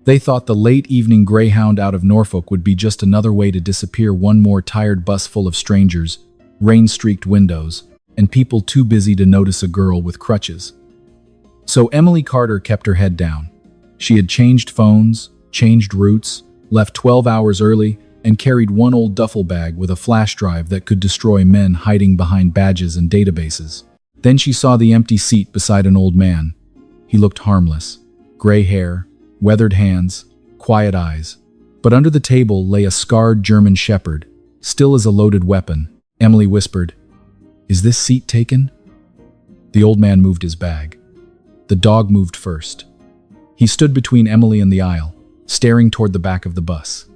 They thought the late evening Greyhound out of Norfolk would be just another way to disappear, one more tired bus full of strangers, rain-streaked windows, and people too busy to notice a girl with crutches. So Emily Carter kept her head down. She had changed phones, changed routes, left 12 hours early, and carried one old duffel bag with a flash drive that could destroy men hiding behind badges and databases. Then she saw the empty seat beside an old man. He looked harmless. Gray hair, weathered hands, quiet eyes. But under the table lay a scarred German shepherd, still as a loaded weapon. Emily whispered, "Is this seat taken?" The old man moved his bag. The dog moved first. He stood between Emily and the aisle, staring toward the back of the bus.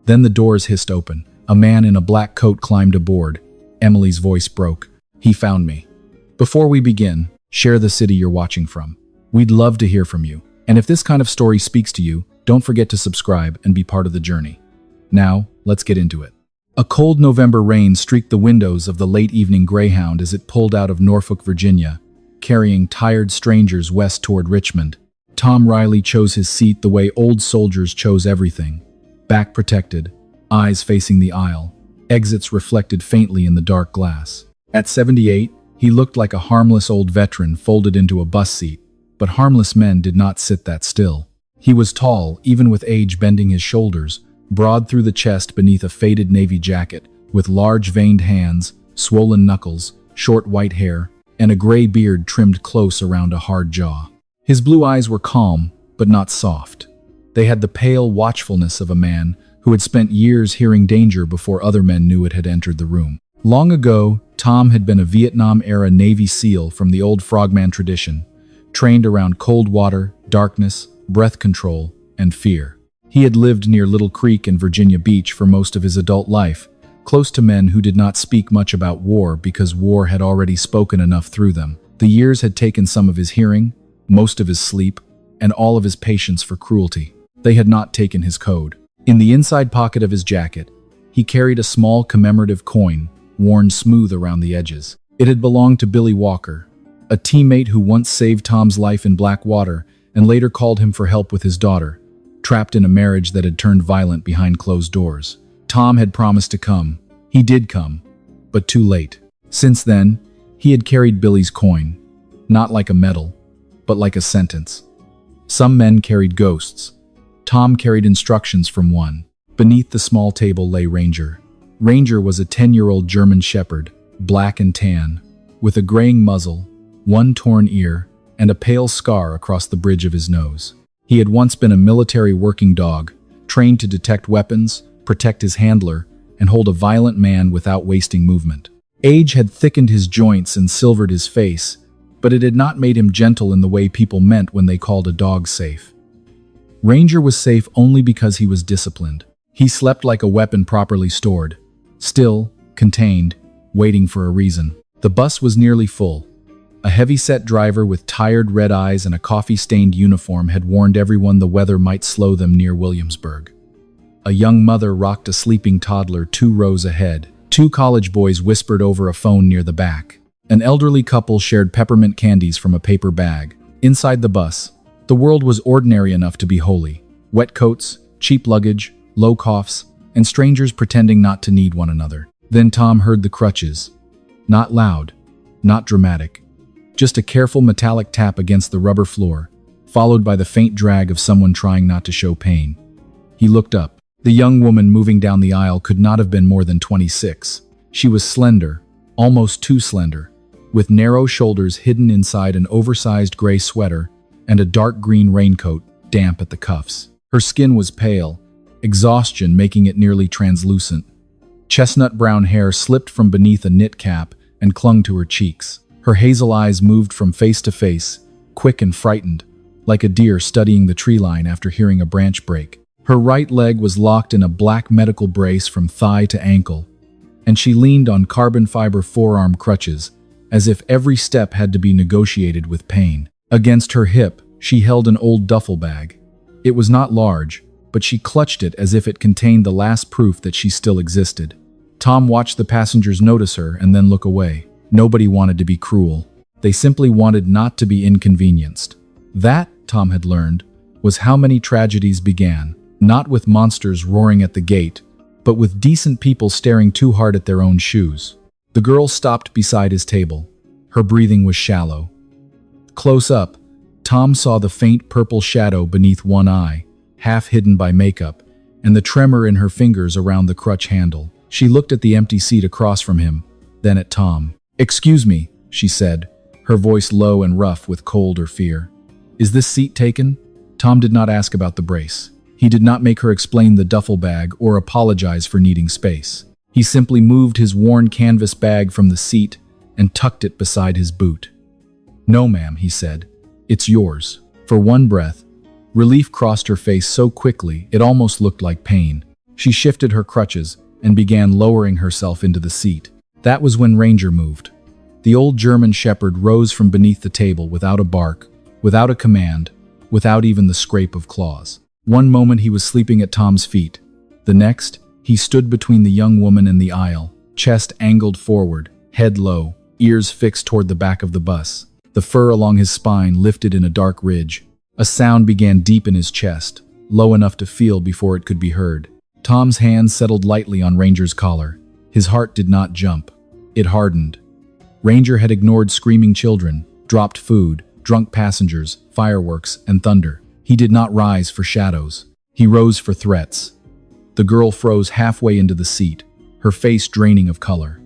Then the doors hissed open. A man in a black coat climbed aboard. Emily's voice broke. "He found me. Before we begin, share the city you're watching from. We'd love to hear from you. And if this kind of story speaks to you, don't forget to subscribe and be part of the journey." Now, let's get into it. A cold November rain streaked the windows of the late evening Greyhound as it pulled out of Norfolk, Virginia, carrying tired strangers west toward Richmond. Tom Riley chose his seat the way old soldiers chose everything. Back protected, eyes facing the aisle, exits reflected faintly in the dark glass. At 78, he looked like a harmless old veteran folded into a bus seat, but harmless men did not sit that still. He was tall, even with age bending his shoulders, broad through the chest beneath a faded navy jacket, with large veined hands, swollen knuckles, short white hair, and a gray beard trimmed close around a hard jaw. His blue eyes were calm, but not soft. They had the pale watchfulness of a man who had spent years hearing danger before other men knew it had entered the room. Long ago, Tom had been a Vietnam-era Navy SEAL from the old frogman tradition, trained around cold water, darkness, breath control, and fear. He had lived near Little Creek in Virginia Beach for most of his adult life, close to men who did not speak much about war because war had already spoken enough through them. The years had taken some of his hearing, most of his sleep, and all of his patience for cruelty. They had not taken his code. In the inside pocket of his jacket, he carried a small commemorative coin, worn smooth around the edges. It had belonged to Billy Walker, a teammate who once saved Tom's life in Blackwater and later called him for help with his daughter, trapped in a marriage that had turned violent behind closed doors. Tom had promised to come. He did come, but too late. Since then, he had carried Billy's coin, not like a medal, but like a sentence. Some men carried ghosts. Tom carried instructions from one. Beneath the small table lay Ranger. Ranger was a 10-year-old German shepherd, black and tan, with a graying muzzle, one torn ear, and a pale scar across the bridge of his nose. He had once been a military working dog, trained to detect weapons, protect his handler, and hold a violent man without wasting movement. Age had thickened his joints and silvered his face, but it had not made him gentle in the way people meant when they called a dog safe. Ranger was safe only because he was disciplined. He slept like a weapon properly stored, still, contained, waiting for a reason. The bus was nearly full. A heavy-set driver with tired red eyes and a coffee-stained uniform had warned everyone the weather might slow them near Williamsburg. A young mother rocked a sleeping toddler 2 rows ahead. 2 college boys whispered over a phone near the back. An elderly couple shared peppermint candies from a paper bag. Inside the bus, the world was ordinary enough to be holy. Wet coats, cheap luggage, low coughs, and strangers pretending not to need one another. Then Tom heard the crutches. Not loud, not dramatic. Just a careful metallic tap against the rubber floor, followed by the faint drag of someone trying not to show pain. He looked up. The young woman moving down the aisle could not have been more than 26. She was slender, almost too slender, with narrow shoulders hidden inside an oversized gray sweater and a dark green raincoat, damp at the cuffs. Her skin was pale, exhaustion making it nearly translucent. Chestnut brown hair slipped from beneath a knit cap and clung to her cheeks. Her hazel eyes moved from face to face, quick and frightened, like a deer studying the tree line after hearing a branch break. Her right leg was locked in a black medical brace from thigh to ankle, and she leaned on carbon fiber forearm crutches, as if every step had to be negotiated with pain. Against her hip, she held an old duffel bag. It was not large, but she clutched it as if it contained the last proof that she still existed. Tom watched the passengers notice her and then look away. Nobody wanted to be cruel. They simply wanted not to be inconvenienced. That, Tom had learned, was how many tragedies began, not with monsters roaring at the gate, but with decent people staring too hard at their own shoes. The girl stopped beside his table. Her breathing was shallow. Close up, Tom saw the faint purple shadow beneath one eye, half hidden by makeup, and the tremor in her fingers around the crutch handle. She looked at the empty seat across from him, then at Tom. "Excuse me," she said, her voice low and rough with cold or fear. "Is this seat taken?" Tom did not ask about the brace. He did not make her explain the duffel bag or apologize for needing space. He simply moved his worn canvas bag from the seat and tucked it beside his boot. "No, ma'am," he said. "It's yours." For one breath, relief crossed her face so quickly it almost looked like pain. She shifted her crutches and began lowering herself into the seat. That was when Ranger moved. The old German shepherd rose from beneath the table without a bark, without a command, without even the scrape of claws. One moment he was sleeping at Tom's feet. The next, he stood between the young woman and the aisle, chest angled forward, head low, ears fixed toward the back of the bus. The fur along his spine lifted in a dark ridge. A sound began deep in his chest, low enough to feel before it could be heard. Tom's hand settled lightly on Ranger's collar. His heart did not jump. It hardened. Ranger had ignored screaming children, dropped food, drunk passengers, fireworks, and thunder. He did not rise for shadows. He rose for threats. The girl froze halfway into the seat, her face draining of color.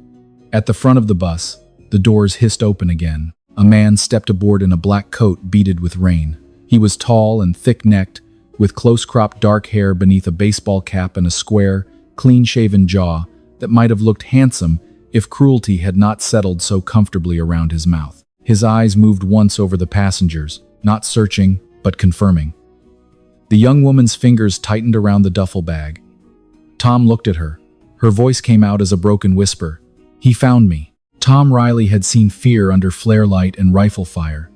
At the front of the bus, the doors hissed open again. A man stepped aboard in a black coat beaded with rain. He was tall and thick-necked, with close-cropped dark hair beneath a baseball cap and a square, clean-shaven jaw that might have looked handsome if cruelty had not settled so comfortably around his mouth. His eyes moved once over the passengers, not searching, but confirming. The young woman's fingers tightened around the duffel bag. Tom looked at her. Her voice came out as a broken whisper. "He found me." Tom Riley had seen fear under flare light and rifle fire.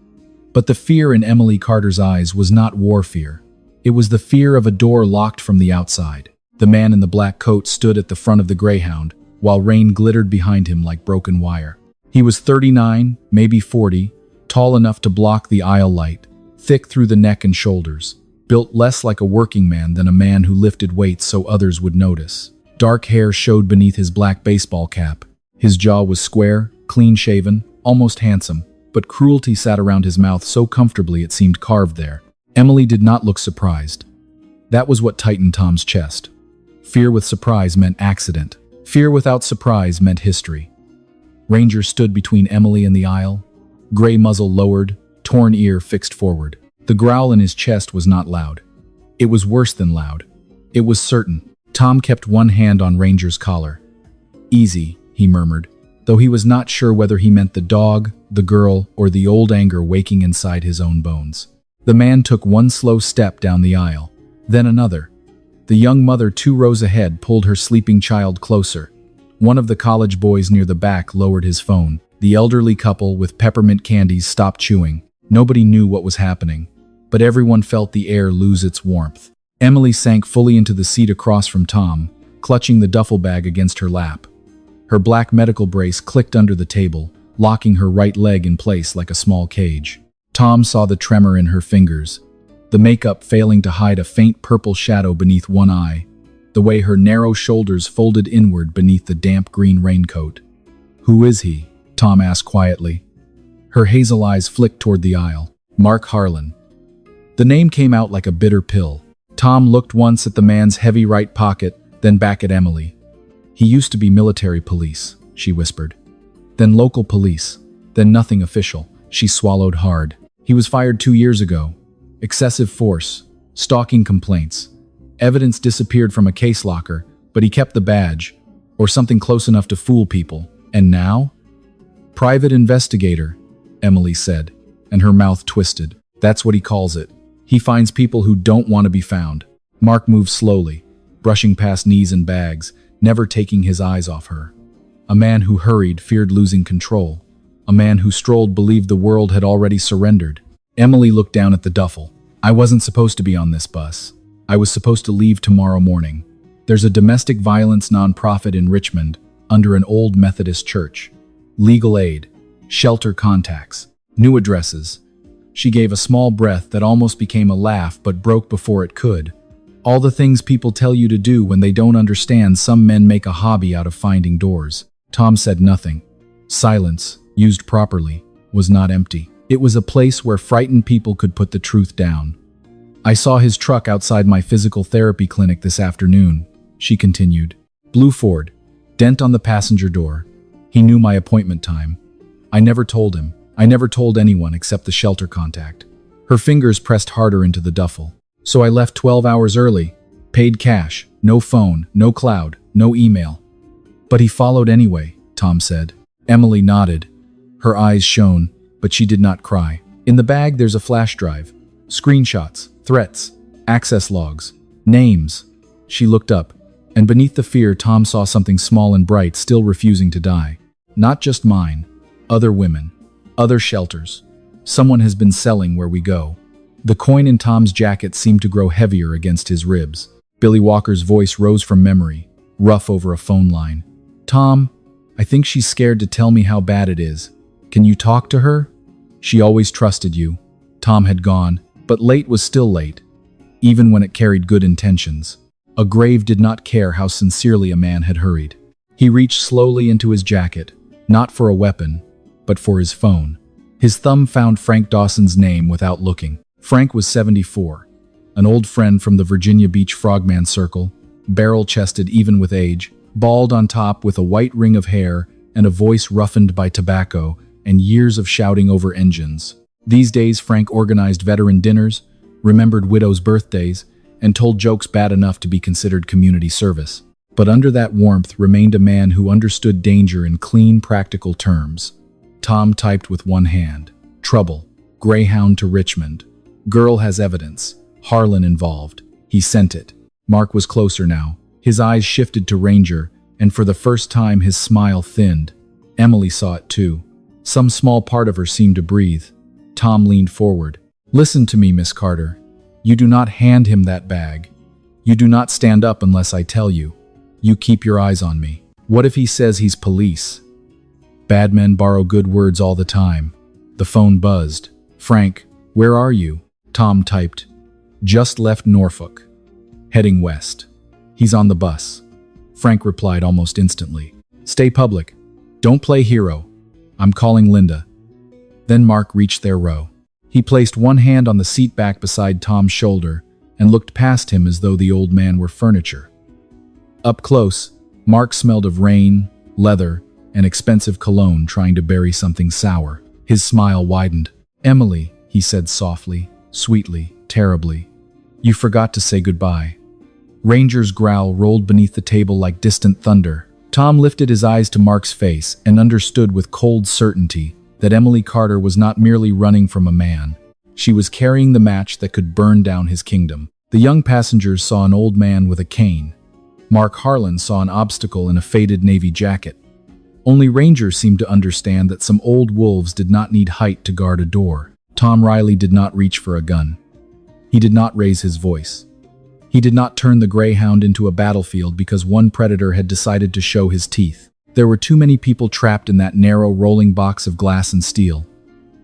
But the fear in Emily Carter's eyes was not war fear. It was the fear of a door locked from the outside. The man in the black coat stood at the front of the Greyhound, while rain glittered behind him like broken wire. He was 39, maybe 40, tall enough to block the aisle light, thick through the neck and shoulders, built less like a working man than a man who lifted weights so others would notice. Dark hair showed beneath his black baseball cap. His jaw was square, clean-shaven, almost handsome, but cruelty sat around his mouth so comfortably it seemed carved there. Emily did not look surprised. That was what tightened Tom's chest. Fear with surprise meant accident. Fear without surprise meant history. Ranger stood between Emily and the aisle, gray muzzle lowered, torn ear fixed forward. The growl in his chest was not loud. It was worse than loud. It was certain. Tom kept one hand on Ranger's collar. "Easy," he murmured, though he was not sure whether he meant the dog, the girl, or the old anger waking inside his own bones. The man took one slow step down the aisle, then another. The young mother 2 rows ahead pulled her sleeping child closer. One of the college boys near the back lowered his phone. The elderly couple with peppermint candies stopped chewing. Nobody knew what was happening, but everyone felt the air lose its warmth. Emily sank fully into the seat across from Tom, clutching the duffel bag against her lap. Her black medical brace clicked under the table, locking her right leg in place like a small cage. Tom saw the tremor in her fingers, the makeup failing to hide a faint purple shadow beneath one eye, the way her narrow shoulders folded inward beneath the damp green raincoat. "Who is he?" Tom asked quietly. Her hazel eyes flicked toward the aisle. "Mark Harlan." The name came out like a bitter pill. Tom looked once at the man's heavy right pocket, then back at Emily. "He used to be military police," she whispered. "Then local police, then nothing official." She swallowed hard. "He was fired 2 years ago. Excessive force, stalking complaints. Evidence disappeared from a case locker, but he kept the badge, or something close enough to fool people. And now?" "Private investigator," Emily said, and her mouth twisted. "That's what he calls it. He finds people who don't want to be found." Mark moved slowly, brushing past knees and bags, never taking his eyes off her. A man who hurried feared losing control. A man who strolled believed the world had already surrendered. Emily looked down at the duffel. "I wasn't supposed to be on this bus. I was supposed to leave tomorrow morning. There's a domestic violence nonprofit in Richmond, under an old Methodist church. Legal aid, shelter contacts, new addresses. She gave a small breath that almost became a laugh but broke before it could. All the things people tell you to do when they don't understand, some men make a hobby out of finding doors. Tom said nothing. Silence, used properly, was not empty. It was a place where frightened people could put the truth down. I saw his truck outside my physical therapy clinic this afternoon, she continued. Blue Ford, dent on the passenger door. He knew my appointment time. I never told him. I never told anyone except the shelter contact. Her fingers pressed harder into the duffel. So I left 12 hours early. Paid cash. No phone, no cloud, no email. But he followed anyway, Tom said. Emily nodded. Her eyes shone, but she did not cry. In the bag there's a flash drive. Screenshots, threats, access logs, names. She looked up, and beneath the fear Tom saw something small and bright still refusing to die. Not just mine. Other women. Other shelters. Someone has been selling where we go. The coin in Tom's jacket seemed to grow heavier against his ribs. Billy Walker's voice rose from memory, rough over a phone line. Tom, I think she's scared to tell me how bad it is. Can you talk to her? She always trusted you. Tom had gone, but late was still late, even when it carried good intentions. A grave did not care how sincerely a man had hurried. He reached slowly into his jacket, not for a weapon, but for his phone. His thumb found Frank Dawson's name without looking. Frank was 74, an old friend from the Virginia Beach Frogman Circle, barrel-chested even with age, bald on top with a white ring of hair and a voice roughened by tobacco and years of shouting over engines. These days Frank organized veteran dinners, remembered widows' birthdays, and told jokes bad enough to be considered community service. But under that warmth remained a man who understood danger in clean, practical terms. Tom typed with one hand. Trouble. Greyhound to Richmond. Girl has evidence. Harlan involved. He sent it. Mark was closer now. His eyes shifted to Ranger, and for the first time his smile thinned. Emily saw it too. Some small part of her seemed to breathe. Tom leaned forward. Listen to me, Miss Carter. You do not hand him that bag. You do not stand up unless I tell you. You keep your eyes on me. What if he says he's police? Bad men borrow good words all the time. The phone buzzed. Frank, where are you? Tom typed. Just left Norfolk. Heading west. He's on the bus. Frank replied almost instantly. Stay public. Don't play hero. I'm calling Linda. Then Mark reached their row. He placed one hand on the seat back beside Tom's shoulder and looked past him as though the old man were furniture. Up close, Mark smelled of rain, leather, and expensive cologne trying to bury something sour. His smile widened. Emily, he said softly, sweetly, terribly. You forgot to say goodbye. Ranger's growl rolled beneath the table like distant thunder. Tom lifted his eyes to Mark's face and understood with cold certainty that Emily Carter was not merely running from a man. She was carrying the match that could burn down his kingdom. The young passengers saw an old man with a cane. Mark Harlan saw an obstacle in a faded navy jacket. Only Ranger seemed to understand that some old wolves did not need height to guard a door. Tom Riley did not reach for a gun. He did not raise his voice. He did not turn the Greyhound into a battlefield because one predator had decided to show his teeth. There were too many people trapped in that narrow rolling box of glass and steel.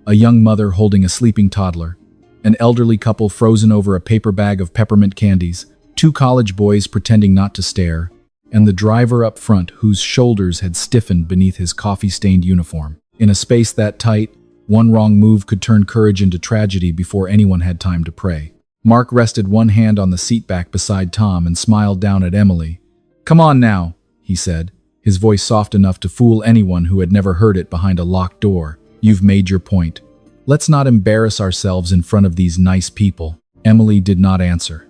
A young mother holding a sleeping toddler, an elderly couple frozen over a paper bag of peppermint candies, two college boys pretending not to stare, and the driver up front whose shoulders had stiffened beneath his coffee-stained uniform. In a space that tight, one wrong move could turn courage into tragedy before anyone had time to pray. Mark rested one hand on the seat back beside Tom and smiled down at Emily. Come on now, he said, his voice soft enough to fool anyone who had never heard it behind a locked door. You've made your point. Let's not embarrass ourselves in front of these nice people. Emily did not answer.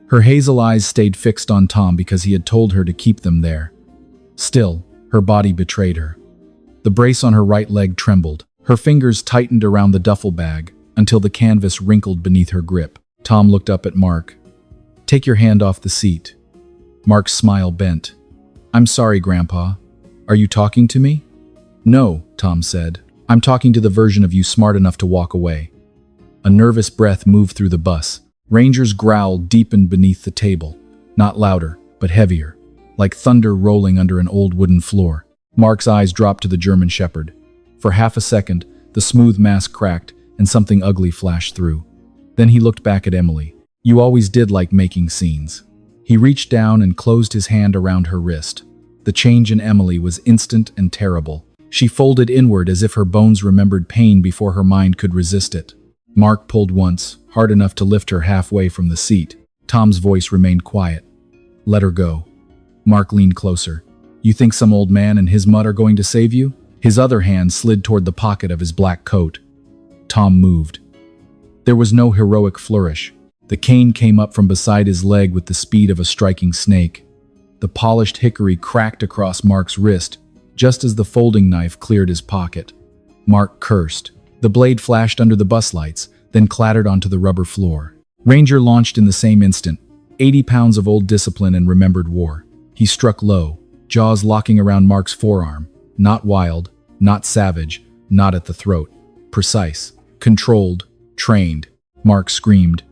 Her hazel eyes stayed fixed on Tom because he had told her to keep them there. Still, her body betrayed her. The brace on her right leg trembled. Her fingers tightened around the duffel bag until the canvas wrinkled beneath her grip. Tom looked up at Mark. Take your hand off the seat. Mark's smile bent. I'm sorry, Grandpa. Are you talking to me? No, Tom said. I'm talking to the version of you smart enough to walk away. A nervous breath moved through the bus. Ranger's growl deepened beneath the table. Not louder, but heavier, like thunder rolling under an old wooden floor. Mark's eyes dropped to the German Shepherd. For half a second, the smooth mask cracked, and something ugly flashed through. Then he looked back at Emily. "You always did like making scenes." He reached down and closed his hand around her wrist. The change in Emily was instant and terrible. She folded inward as if her bones remembered pain before her mind could resist it. Mark pulled once, hard enough to lift her halfway from the seat. Tom's voice remained quiet. "Let her go." Mark leaned closer. "You think some old man and his mutt are going to save you?" His other hand slid toward the pocket of his black coat. Tom moved. There was no heroic flourish. The cane came up from beside his leg with the speed of a striking snake. The polished hickory cracked across Mark's wrist, just as the folding knife cleared his pocket. Mark cursed. The blade flashed under the bus lights, then clattered onto the rubber floor. Ranger launched in the same instant, 80 pounds of old discipline and remembered war. He struck low, jaws locking around Mark's forearm. Not wild, not savage, not at the throat. Precise, controlled, trained. Mark screamed.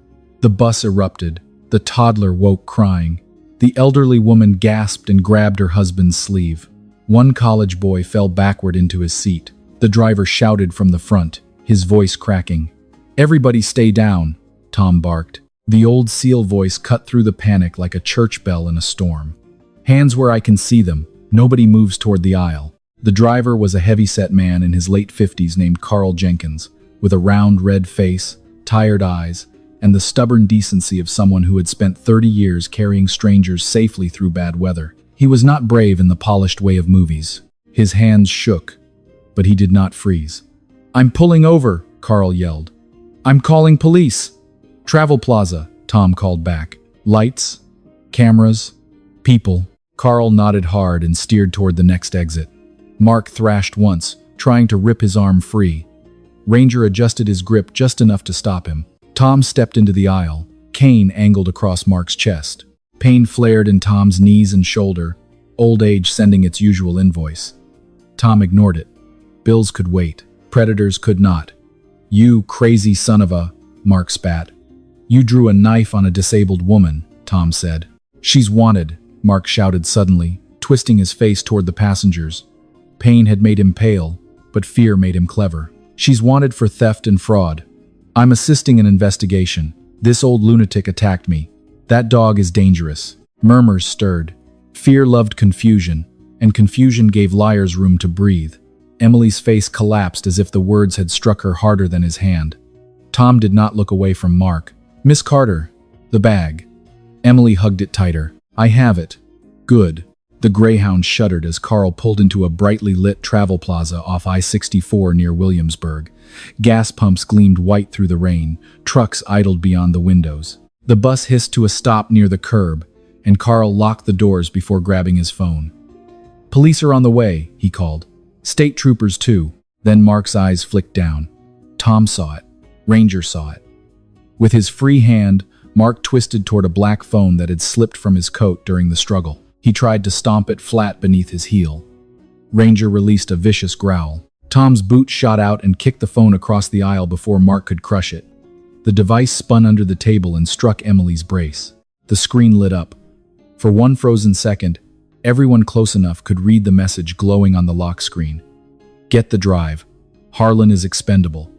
The bus erupted. The toddler woke crying. The elderly woman gasped and grabbed her husband's sleeve. One college boy fell backward into his seat. The driver shouted from the front, his voice cracking. "Everybody stay down," Tom barked. The old SEAL voice cut through the panic like a church bell in a storm. "Hands where I can see them. Nobody moves toward the aisle." The driver was a heavy-set man in his late 50s named Carl Jenkins, with a round red face, tired eyes, and the stubborn decency of someone who had spent 30 years carrying strangers safely through bad weather. He was not brave in the polished way of movies. His hands shook, but he did not freeze. "I'm pulling over," Carl yelled. "I'm calling police." "Travel Plaza," Tom called back. "Lights, cameras, people." Carl nodded hard and steered toward the next exit. Mark thrashed once, trying to rip his arm free. Ranger adjusted his grip just enough to stop him. Tom stepped into the aisle, cane angled across Mark's chest. Pain flared in Tom's knees and shoulder, old age sending its usual invoice. Tom ignored it. Bills could wait. Predators could not. "You crazy son of a," Mark spat. "You drew a knife on a disabled woman," Tom said. "She's wanted," Mark shouted suddenly, twisting his face toward the passengers. Pain had made him pale, but fear made him clever. "She's wanted for theft and fraud. I'm assisting an investigation. This old lunatic attacked me. That dog is dangerous." Murmurs stirred. Fear loved confusion, and confusion gave liars room to breathe. Emily's face collapsed as if the words had struck her harder than his hand. Tom did not look away from Mark. "Miss Carter, the bag." Emily hugged it tighter. "I have it." "Good." The Greyhound shuddered as Carl pulled into a brightly lit travel plaza off I-64 near Williamsburg. Gas pumps gleamed white through the rain. Trucks idled beyond the windows. The bus hissed to a stop near the curb, and Carl locked the doors before grabbing his phone. "Police are on the way," he called. "State troopers too." Then Mark's eyes flicked down. Tom saw it. Ranger saw it. With his free hand, Mark twisted toward a black phone that had slipped from his coat during the struggle. He tried to stomp it flat beneath his heel. Ranger released a vicious growl. Tom's boot shot out and kicked the phone across the aisle before Mark could crush it. The device spun under the table and struck Emily's brace. The screen lit up. For one frozen second, everyone close enough could read the message glowing on the lock screen. "Get the drive. Harlan is expendable."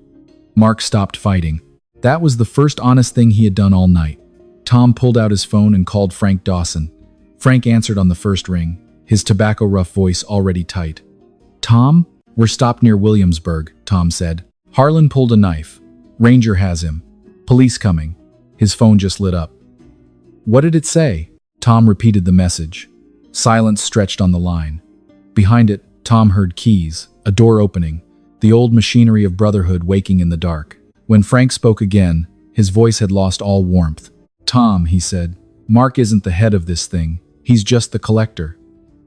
Mark stopped fighting. That was the first honest thing he had done all night. Tom pulled out his phone and called Frank Dawson. Frank answered on the first ring, his tobacco-rough voice already tight. "Tom, we're stopped near Williamsburg," Tom said. "Harlan pulled a knife. Ranger has him. Police coming." His phone just lit up. "What did it say?" Tom repeated the message. Silence stretched on the line. Behind it, Tom heard keys, a door opening, the old machinery of brotherhood waking in the dark. When Frank spoke again, his voice had lost all warmth. "Tom," he said, "Mark isn't the head of this thing. He's just the collector."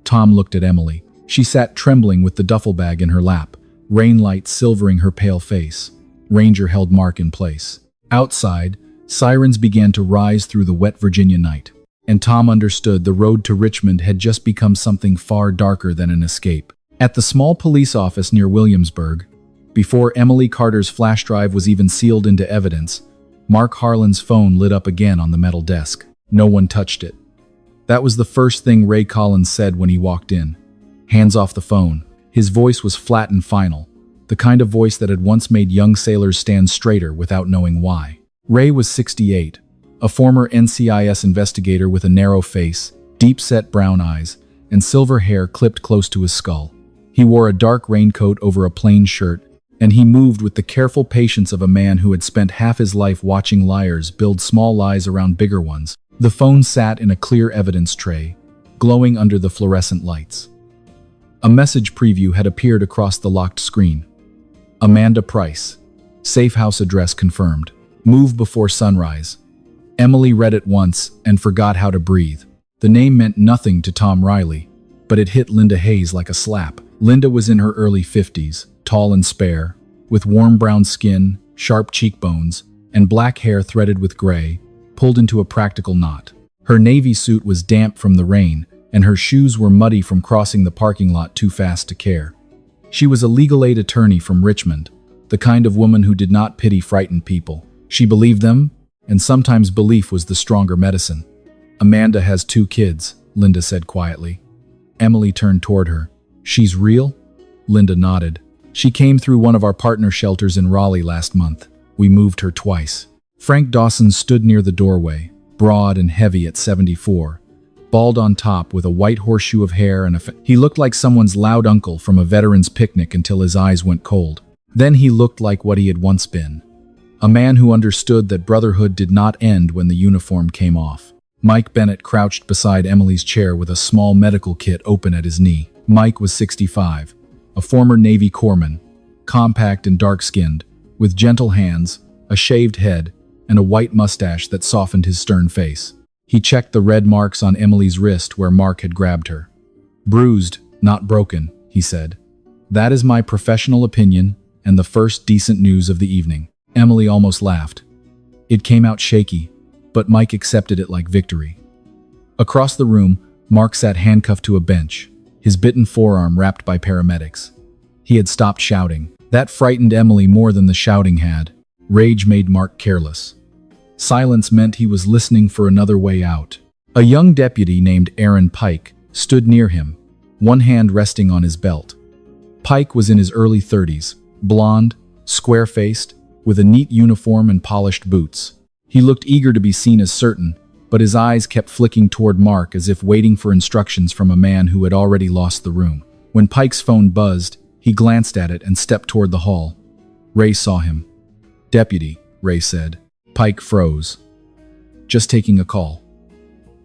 Tom looked at Emily. She sat trembling with the duffel bag in her lap, rain light silvering her pale face. Ranger held Mark in place. Outside, sirens began to rise through the wet Virginia night, and Tom understood the road to Richmond had just become something far darker than an escape. At the small police office near Williamsburg, before Emily Carter's flash drive was even sealed into evidence, Mark Harlan's phone lit up again on the metal desk. No one touched it. That was the first thing Ray Collins said when he walked in. "Hands off the phone." His voice was flat and final. the kind of voice that had once made young sailors stand straighter without knowing why. Ray was 68, a former NCIS investigator with a narrow face, deep-set brown eyes, and silver hair clipped close to his skull. He wore a dark raincoat over a plain shirt, and he moved with the careful patience of a man who had spent half his life watching liars build small lies around bigger ones. The phone sat in a clear evidence tray, glowing under the fluorescent lights. A message preview had appeared across the locked screen. Amanda Price. Safe house address confirmed. Move before sunrise. Emily read it once and forgot how to breathe. The name meant nothing to Tom Riley, but it hit Linda Hayes like a slap. Linda was in her early 50s, tall and spare, with warm brown skin, sharp cheekbones, and black hair threaded with gray, pulled into a practical knot. Her navy suit was damp from the rain, and her shoes were muddy from crossing the parking lot too fast to care. She was a legal aid attorney from Richmond, the kind of woman who did not pity frightened people. She believed them, and sometimes belief was the stronger medicine. Amanda has 2 kids, Linda said quietly. Emily turned toward her. She's real? Linda nodded. She came through one of our partner shelters in Raleigh last month. We moved her twice. Frank Dawson stood near the doorway, broad and heavy at 74, bald on top with a white horseshoe of hair and he looked like someone's loud uncle from a veteran's picnic until his eyes went cold. Then he looked like what he had once been. A man who understood that brotherhood did not end when the uniform came off. Mike Bennett crouched beside Emily's chair with a small medical kit open at his knee. Mike was 65, a former Navy corpsman, compact and dark-skinned, with gentle hands, a shaved head, and a white mustache that softened his stern face. He checked the red marks on Emily's wrist where Mark had grabbed her. Bruised, not broken, he said. That is my professional opinion and the first decent news of the evening. Emily almost laughed. It came out shaky, but Mike accepted it like victory. Across the room, Mark sat handcuffed to a bench, his bitten forearm wrapped by paramedics. He had stopped shouting. That frightened Emily more than the shouting had. Rage made Mark careless. Silence meant he was listening for another way out. A young deputy named Aaron Pike stood near him, one hand resting on his belt. Pike was in his early 30s, blonde, square-faced, with a neat uniform and polished boots. He looked eager to be seen as certain, but his eyes kept flicking toward Mark as if waiting for instructions from a man who had already lost the room. When Pike's phone buzzed, he glanced at it and stepped toward the hall. Ray saw him. "Deputy," Ray said. Pike froze. "Just taking a call."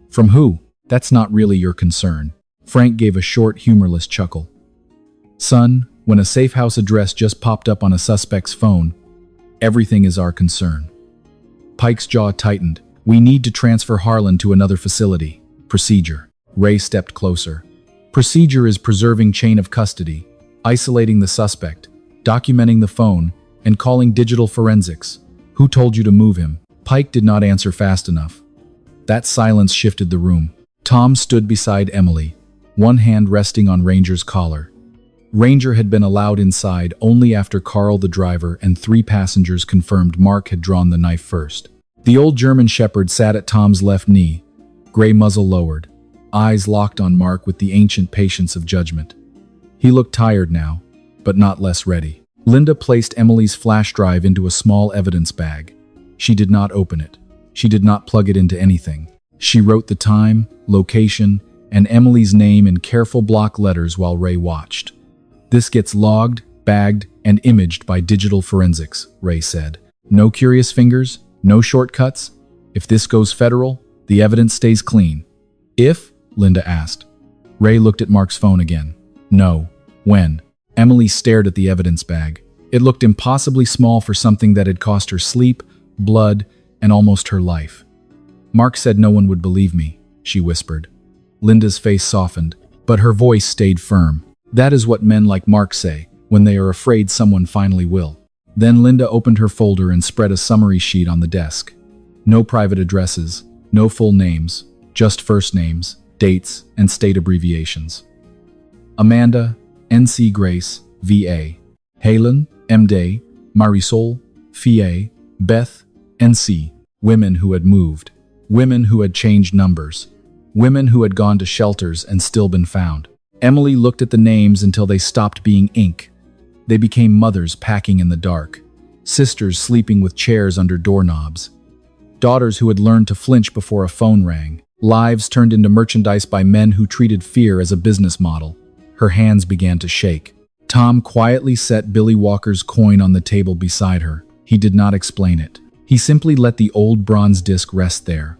"From who? That's not really your concern." Frank gave a short, humorless chuckle. "Son, when a safe house address just popped up on a suspect's phone, everything is our concern." Pike's jaw tightened. "We need to transfer Harlan to another facility. Procedure." Ray stepped closer. "Procedure is preserving chain of custody, isolating the suspect, documenting the phone, and calling digital forensics. Who told you to move him?" Pike did not answer fast enough. That silence shifted the room. Tom stood beside Emily, one hand resting on Ranger's collar. Ranger had been allowed inside only after Carl the driver and 3 passengers confirmed Mark had drawn the knife first. The old German shepherd sat at Tom's left knee, gray muzzle lowered, eyes locked on Mark with the ancient patience of judgment. He looked tired now, but not less ready. Linda placed Emily's flash drive into a small evidence bag. She did not open it. She did not plug it into anything. She wrote the time, location, and Emily's name in careful block letters while Ray watched. "This gets logged, bagged, and imaged by digital forensics," Ray said. "No curious fingers, no shortcuts. If this goes federal, the evidence stays clean." "If?" Linda asked. Ray looked at Mark's phone again. "No. When?" Emily stared at the evidence bag. It looked impossibly small for something that had cost her sleep, blood, and almost her life. "Mark said no one would believe me," she whispered. Linda's face softened, but her voice stayed firm. "That is what men like Mark say, when they are afraid someone finally will." Then Linda opened her folder and spread a summary sheet on the desk. No private addresses, no full names, just first names, dates, and state abbreviations. Amanda, NC Grace, VA. Helen, MD, Marisol, FA, Beth, NC. Women who had moved. Women who had changed numbers. Women who had gone to shelters and still been found. Emily looked at the names until they stopped being ink. They became mothers packing in the dark, sisters sleeping with chairs under doorknobs, daughters who had learned to flinch before a phone rang, lives turned into merchandise by men who treated fear as a business model. Her hands began to shake. Tom quietly set Billy Walker's coin on the table beside her. He did not explain it. He simply let the old bronze disc rest there.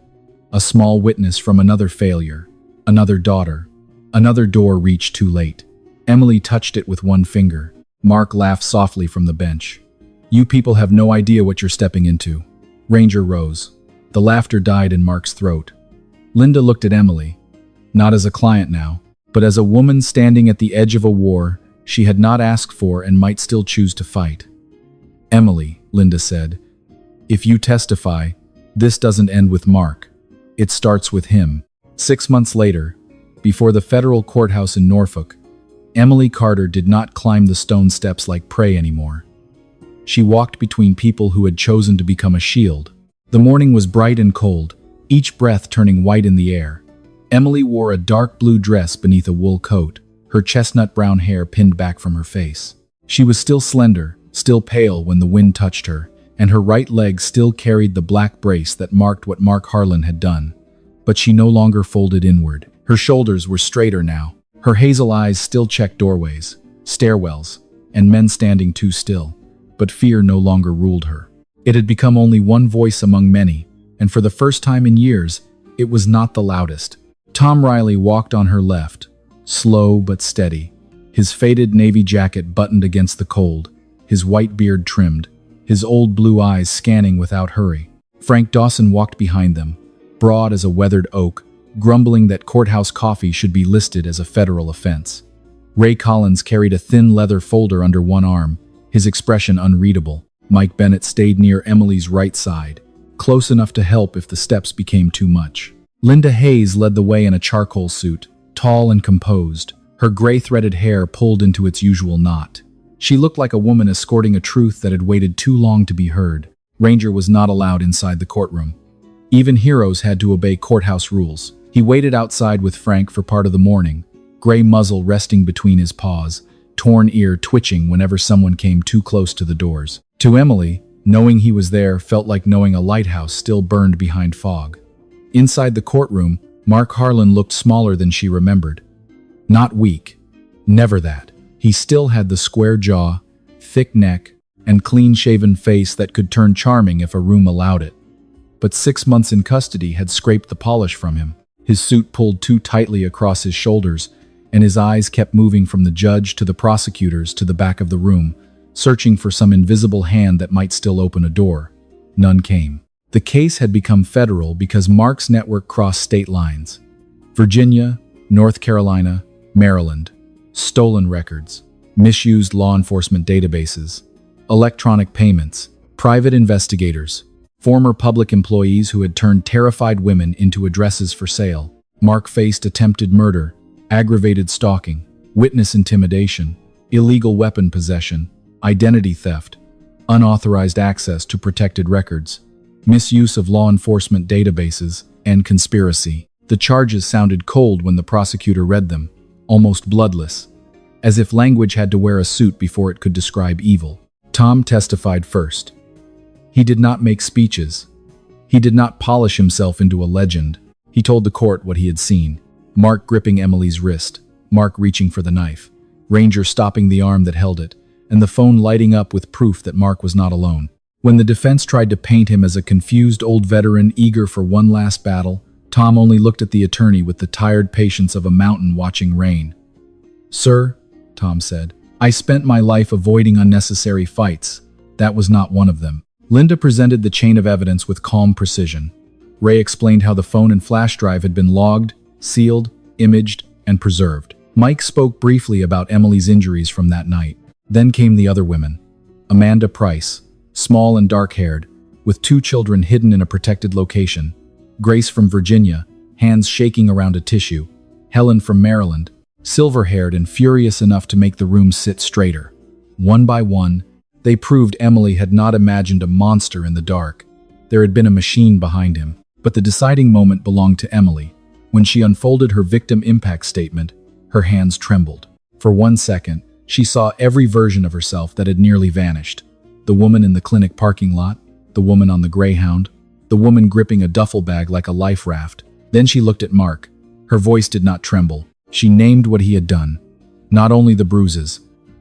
A small witness from another failure, another daughter, another door reached too late. Emily touched it with one finger. Mark laughed softly from the bench. "You people have no idea what you're stepping into." Ranger rose. The laughter died in Mark's throat. Linda looked at Emily, not as a client now, but as a woman standing at the edge of a war she had not asked for and might still choose to fight. "Emily," Linda said, "if you testify, this doesn't end with Mark. It starts with him." 6 months later, before the federal courthouse in Norfolk, Emily Carter did not climb the stone steps like prey anymore. She walked between people who had chosen to become a shield. The morning was bright and cold, each breath turning white in the air. Emily wore a dark blue dress beneath a wool coat, her chestnut brown hair pinned back from her face. She was still slender, still pale when the wind touched her, and her right leg still carried the black brace that marked what Mark Harlan had done. But she no longer folded inward. Her shoulders were straighter now. Her hazel eyes still checked doorways, stairwells, and men standing too still. But fear no longer ruled her. It had become only one voice among many, and for the first time in years, it was not the loudest. Tom Riley walked on her left, slow but steady, his faded navy jacket buttoned against the cold, his white beard trimmed, his old blue eyes scanning without hurry. Frank Dawson walked behind them, broad as a weathered oak, grumbling that courthouse coffee should be listed as a federal offense. Ray Collins carried a thin leather folder under one arm, his expression unreadable. Mike Bennett stayed near Emily's right side, close enough to help if the steps became too much. Linda Hayes led the way in a charcoal suit, tall and composed, her gray-threaded hair pulled into its usual knot. She looked like a woman escorting a truth that had waited too long to be heard. Ranger was not allowed inside the courtroom. Even heroes had to obey courthouse rules. He waited outside with Frank for part of the morning, gray muzzle resting between his paws, torn ear twitching whenever someone came too close to the doors. To Emily, knowing he was there felt like knowing a lighthouse still burned behind fog. Inside the courtroom, Mark Harlan looked smaller than she remembered. Not weak. Never that. He still had the square jaw, thick neck, and clean-shaven face that could turn charming if a room allowed it. But 6 months in custody had scraped the polish from him. His suit pulled too tightly across his shoulders, and his eyes kept moving from the judge to the prosecutors to the back of the room, searching for some invisible hand that might still open a door. None came. The case had become federal because Mark's network crossed state lines. Virginia, North Carolina, Maryland. Stolen records, misused law enforcement databases, electronic payments, private investigators, former public employees who had turned terrified women into addresses for sale. Mark faced attempted murder, aggravated stalking, witness intimidation, illegal weapon possession, identity theft, unauthorized access to protected records, misuse of law enforcement databases, and conspiracy. The charges sounded cold when the prosecutor read them, almost bloodless, as if language had to wear a suit before it could describe evil. Tom testified first. He did not make speeches. He did not polish himself into a legend. He told the court what he had seen. Mark gripping Emily's wrist, Mark reaching for the knife, Ranger stopping the arm that held it, and the phone lighting up with proof that Mark was not alone. When the defense tried to paint him as a confused old veteran eager for one last battle, Tom only looked at the attorney with the tired patience of a mountain watching rain. "Sir," Tom said, "I spent my life avoiding unnecessary fights. That was not one of them." Linda presented the chain of evidence with calm precision. Ray explained how the phone and flash drive had been logged, sealed, imaged, and preserved. Mike spoke briefly about Emily's injuries from that night. Then came the other women. Amanda Price, small and dark-haired, with 2 children hidden in a protected location. Grace from Virginia, hands shaking around a tissue. Helen from Maryland, silver-haired and furious enough to make the room sit straighter. One by one, they proved Emily had not imagined a monster in the dark. There had been a machine behind him. But the deciding moment belonged to Emily. When she unfolded her victim impact statement, her hands trembled. For 1 second, She saw every version of herself that had nearly vanished. The woman in the clinic parking lot, the woman on the Greyhound, the woman gripping a duffel bag like a life raft. Then she looked at Mark. Her voice did not tremble. She named what he had done. Not only the bruises,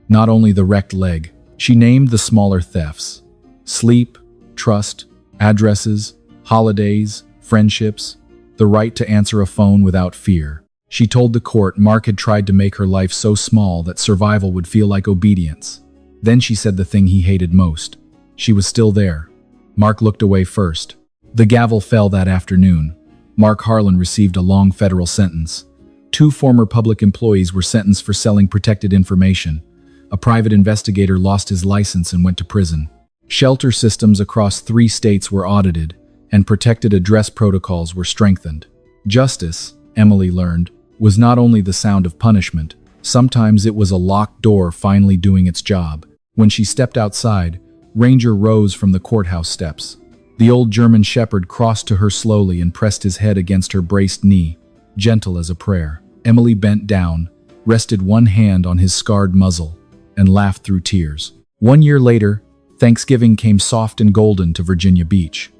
not only the wrecked leg, she named the smaller thefts. Sleep, trust, addresses, holidays, friendships, the right to answer a phone without fear. She told the court Mark had tried to make her life so small that survival would feel like obedience. Then she said the thing he hated most. She was still there. Mark looked away first. The gavel fell that afternoon. Mark Harlan received a long federal sentence. 2 former public employees were sentenced for selling protected information. A private investigator lost his license and went to prison. Shelter systems across 3 states were audited, and protected address protocols were strengthened. Justice, Emily learned, was not only the sound of punishment. Sometimes it was a locked door finally doing its job. When she stepped outside, Ranger rose from the courthouse steps. The old German shepherd crossed to her slowly and pressed his head against her braced knee, gentle as a prayer. Emily bent down, rested one hand on his scarred muzzle, and laughed through tears. 1 year later, Thanksgiving came soft and golden to Virginia Beach.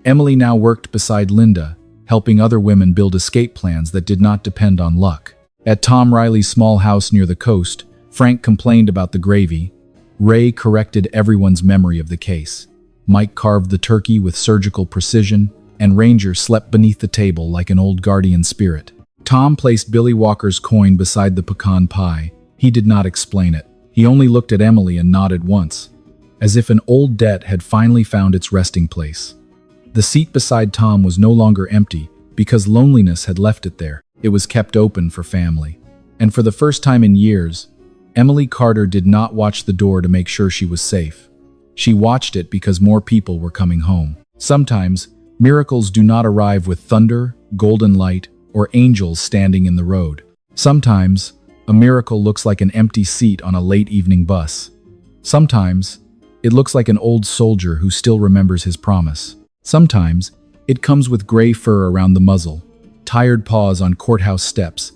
Emily now worked beside Linda, helping other women build escape plans that did not depend on luck. At Tom Riley's small house near the coast, Frank complained about the gravy. Ray corrected everyone's memory of the case. Mike carved the turkey with surgical precision, and Ranger slept beneath the table like an old guardian spirit. Tom placed Billy Walker's coin beside the pecan pie. He did not explain it. He only looked at Emily and nodded once, as if an old debt had finally found its resting place. The seat beside Tom was no longer empty because loneliness had left it there. It was kept open for family. And for the first time in years, Emily Carter did not watch the door to make sure she was safe. She watched it because more people were coming home. Sometimes, miracles do not arrive with thunder, golden light, or angels standing in the road. Sometimes, a miracle looks like an empty seat on a late evening bus. Sometimes, it looks like an old soldier who still remembers his promise. Sometimes, it comes with gray fur around the muzzle, tired paws on courthouse steps,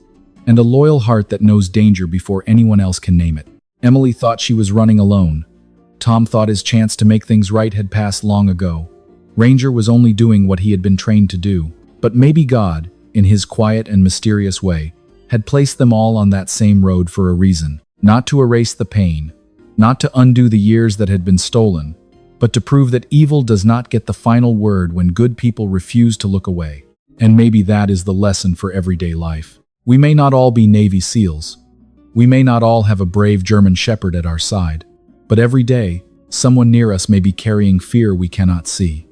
and a loyal heart that knows danger before anyone else can name it. Emily thought she was running alone. Tom thought his chance to make things right had passed long ago. Ranger was only doing what he had been trained to do. But maybe God, in his quiet and mysterious way, had placed them all on that same road for a reason. Not to erase the pain, not to undo the years that had been stolen, but to prove that evil does not get the final word when good people refuse to look away. And maybe that is the lesson for everyday life. We may not all be Navy SEALs. We may not all have a brave German shepherd at our side. But every day, someone near us may be carrying fear we cannot see.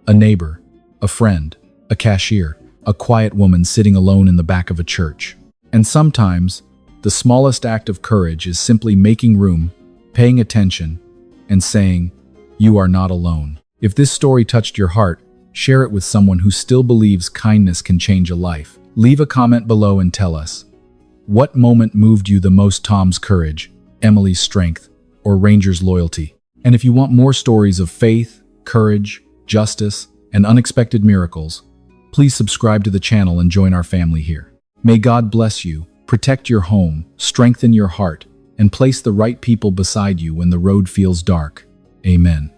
A neighbor, a friend, a cashier, a quiet woman sitting alone in the back of a church. And sometimes, the smallest act of courage is simply making room, paying attention, and saying, "You are not alone." If this story touched your heart, share it with someone who still believes kindness can change a life. Leave a comment below and tell us, what moment moved you the most? Tom's courage, Emily's strength, or Ranger's loyalty? And if you want more stories of faith, courage, justice, and unexpected miracles, please subscribe to the channel and join our family here. May God bless you, protect your home, strengthen your heart, and place the right people beside you when the road feels dark. Amen.